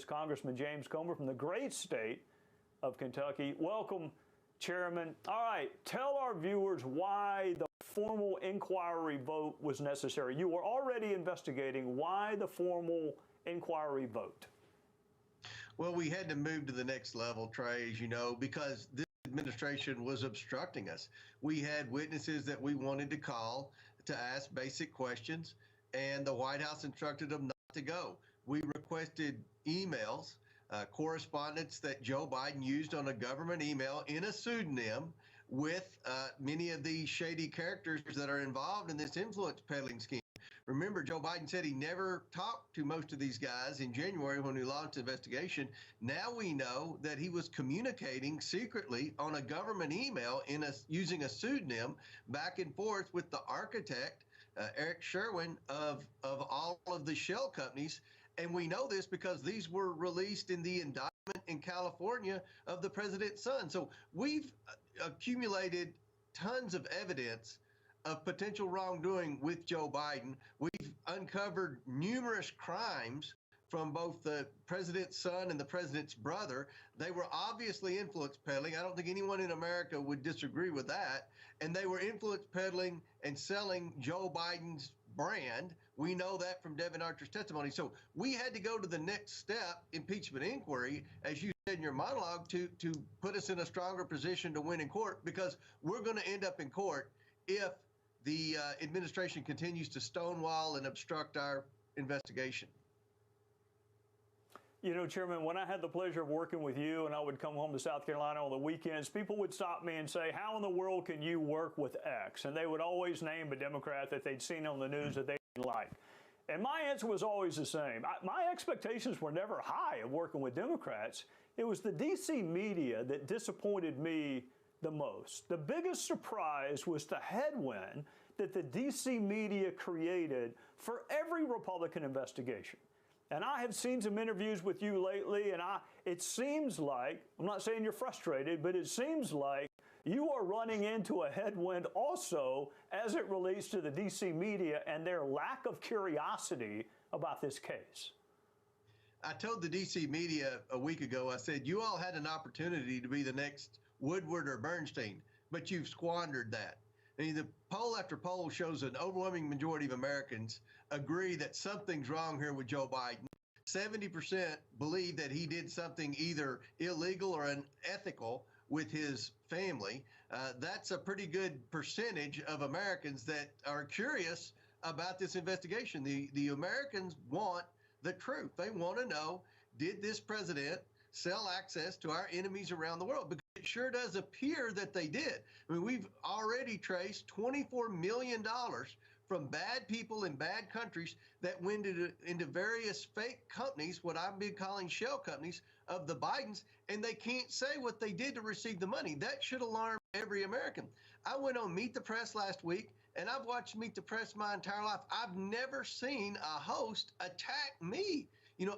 Congressman James Comer from the great state of Kentucky. Welcome, Chairman. All right, tell our viewers why the formal inquiry vote was necessary. You were already investigating. Why the formal inquiry vote? Well, we had to move to the next level, Trey, as you know, because this administration was obstructing us. We had witnesses that we wanted to call to ask basic questions, and the White House instructed them not to go. We requested emails, correspondence that Joe Biden used on a government email in a pseudonym with many of the shady characters that are involved in this influence peddling scheme. Remember, Joe Biden said he never talked to most of these guys in January when we launched the investigation. Now we know that he was communicating secretly on a government email using a pseudonym back and forth with the architect, Eric Sherwin, of all of the shell companies. And we know this because these were released in the indictment in California of the president's son. So we've accumulated tons of evidence of potential wrongdoing with Joe Biden. We've uncovered numerous crimes from both the president's son and the president's brother. They were obviously influence peddling. I don't think anyone in America would disagree with that. And they were influence peddling and selling Joe Biden's brand. We know that from Devin Archer's testimony. So we had to go to the next step, impeachment inquiry, as you said in your monologue, to put us in a stronger position to win in court, because we're going to end up in court if the administration continues to stonewall and obstruct our investigation. You know, Chairman, when I had the pleasure of working with you and I would come home to South Carolina on the weekends, people would stop me and say, how in the world can you work with X? And they would always name a Democrat that they'd seen on the news that they didn't like. And my answer was always the same. My expectations were never high of working with Democrats. It was the D.C. media that disappointed me the most. The biggest surprise was the headwind that the D.C. media created for every Republican investigation. And I have seen some interviews with you lately, and it seems like, I'm not saying you're frustrated, but it seems like you are running into a headwind also as it relates to the D.C. media and their lack of curiosity about this case. I told the D.C. media a week ago, I said, you all had an opportunity to be the next Woodward or Bernstein, but you've squandered that. I mean, the poll after poll shows an overwhelming majority of Americans agree that something's wrong here with Joe Biden. 70% believe that he did something either illegal or unethical with his family. That's a pretty good percentage of Americans that are curious about this investigation. The Americans want the truth. They want to know, did this president sell access to our enemies around the world? Because it sure does appear that they did. I mean, we've already traced $24 million from bad people in bad countries that went into various fake companies, what I've been calling shell companies of the Bidens, and they can't say what they did to receive the money. That should alarm every American. I went on Meet the Press last week, and I've watched Meet the Press my entire life. I've never seen a host attack me.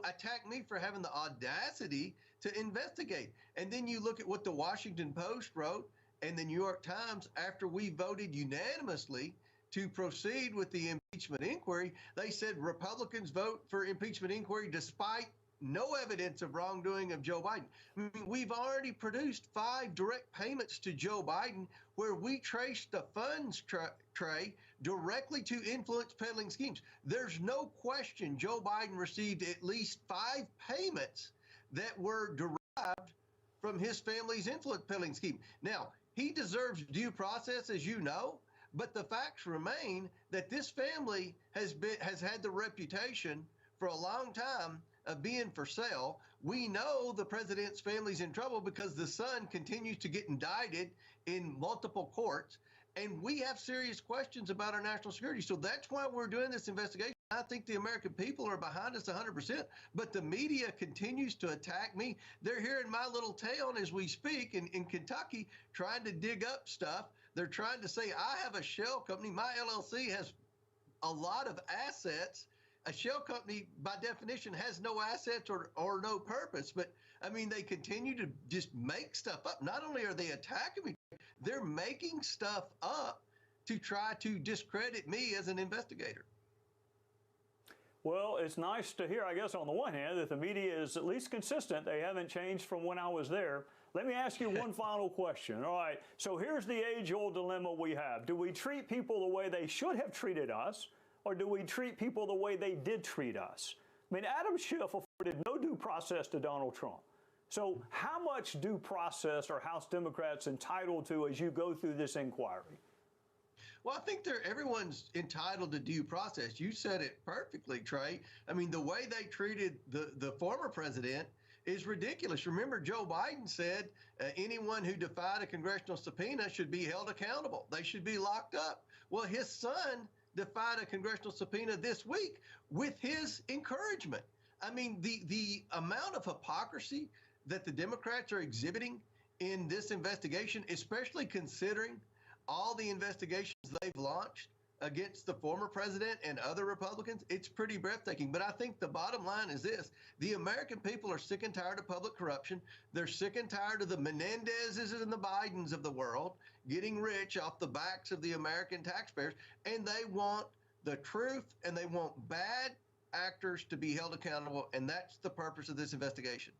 Attack me for having the audacity to investigate. And then you look at what the Washington Post wrote and the New York Times after we voted unanimously to proceed with the impeachment inquiry. They said Republicans vote for impeachment inquiry despite no evidence of wrongdoing of Joe Biden. I mean, we've already produced 5 direct payments to Joe Biden where we traced the funds tray directly to influence peddling schemes. There's no question Joe Biden received at least 5 payments that were derived from his family's influence peddling scheme. Now, he deserves due process, as you know, but the facts remain that this family has had the reputation for a long time of being for sale. We know the president's family's in trouble because the son continues to get indicted in multiple courts, and we have serious questions about our national security. So that's why we're doing this investigation. I think the American people are behind us 100%, but the media continues to attack me. They're here in my little town as we speak in Kentucky trying to dig up stuff. They're trying to say I have a shell company. My LLC has a lot of assets. A shell company, by definition, has no assets or no purpose. But, I mean, they continue to just make stuff up. Not only are they attacking me, they're making stuff up to try to discredit me as an investigator. Well, it's nice to hear, I guess, on the one hand, that the media is at least consistent. They haven't changed from when I was there. Let me ask you one final question. All right, so here's the age-old dilemma we have. Do we treat people the way they should have treated us, or do we treat people the way they did treat us? I mean, Adam Schiff afforded no due process to Donald Trump. So how much due process are House Democrats entitled to as you go through this inquiry? Well, I think everyone's entitled to due process. You said it perfectly, Trey. I mean, the way they treated the former president is ridiculous. Remember, Joe Biden said anyone who defied a congressional subpoena should be held accountable. They should be locked up. Well, his son defied a congressional subpoena this week with his encouragement. I mean, the amount of hypocrisy that the Democrats are exhibiting in this investigation, especially considering all the investigations they've launched against the former president and other Republicans, it's pretty breathtaking. But I think the bottom line is this. The American people are sick and tired of public corruption. They're sick and tired of the Menendezes and the Bidens of the world getting rich off the backs of the American taxpayers. And they want the truth, and they want bad actors to be held accountable. And that's the purpose of this investigation.